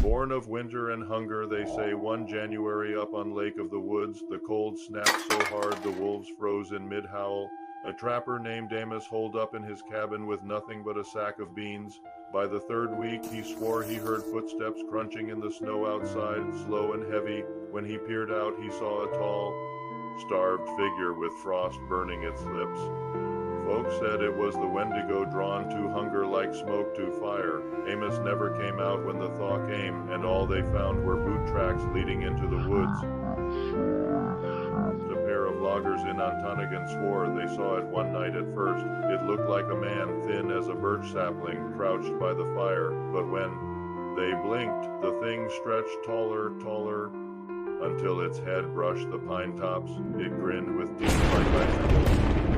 Born of winter and hunger, they say, one January up on Lake of the Woods, the cold snapped so hard the wolves froze in mid-howl. A trapper named Amos holed up in his cabin with nothing but a sack of beans. By the third week, he swore he heard footsteps crunching in the snow outside, slow and heavy. When he peered out, he saw a tall, starved figure with frost burning its lips. Folks said it was the Wendigo drawn to hunger like smoke to fire. Amos never came out when the thaw came, and all they found were boot tracks leading into the woods. A pair of loggers in Ontonagon swore they saw it one night at first. It looked like a man, thin as a birch sapling, crouched by the fire. But when they blinked, the thing stretched taller, until its head brushed the pine tops. It grinned with teeth like icicles.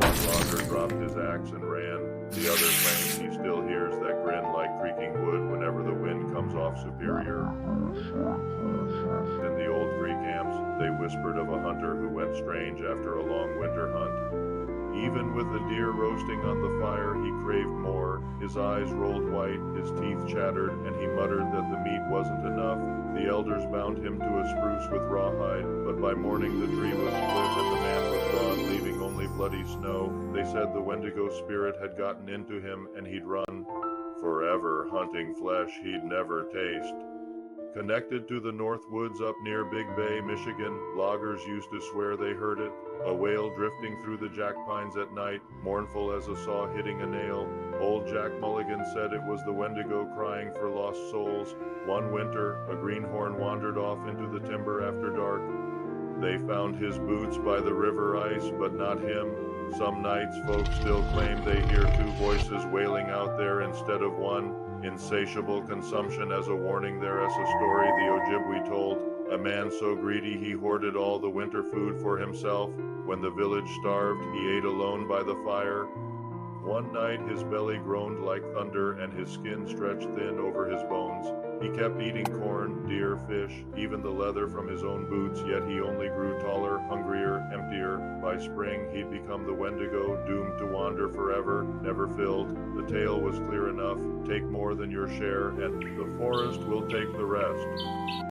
One logger dropped his axe and ran. The other claims he still hears that grin like creaking wood whenever the wind comes off Superior. In the old Cree camps, they whispered of a hunter who went strange after a long winter hunt. Even with the deer roasting on the fire, he craved more. His eyes rolled white, his teeth chattered, and he muttered that the meat wasn't enough. The elders bound him to a spruce with rawhide, but by morning the tree was split and the man was gone, leaving only bloody snow. They said the Wendigo spirit had gotten into him and he'd run forever, hunting flesh he'd never taste. Connected to the North Woods up near Big Bay, Michigan, loggers used to swear they heard it. A wail drifting through the jack pines at night, mournful as a saw hitting a nail. Old Jack Mulligan said it was the Wendigo crying for lost souls. One winter, a greenhorn wandered off into the timber after dark. They found his boots by the river ice, but not him. Some nights, folks still claim they hear two voices wailing out there instead of one. Insatiable consumption as a warning. There's a story the Ojibwe told. A man so greedy he hoarded all the winter food for himself. When the village starved, he ate alone by the fire. One night his belly groaned like thunder and his skin stretched thin over his bones. He kept eating corn, deer, fish, even the leather from his own boots, yet he only grew taller, hungrier, emptier. By spring he'd become the Wendigo, doomed to wander forever, never filled. The tale was clear enough: take more than your share, and the forest will take the rest.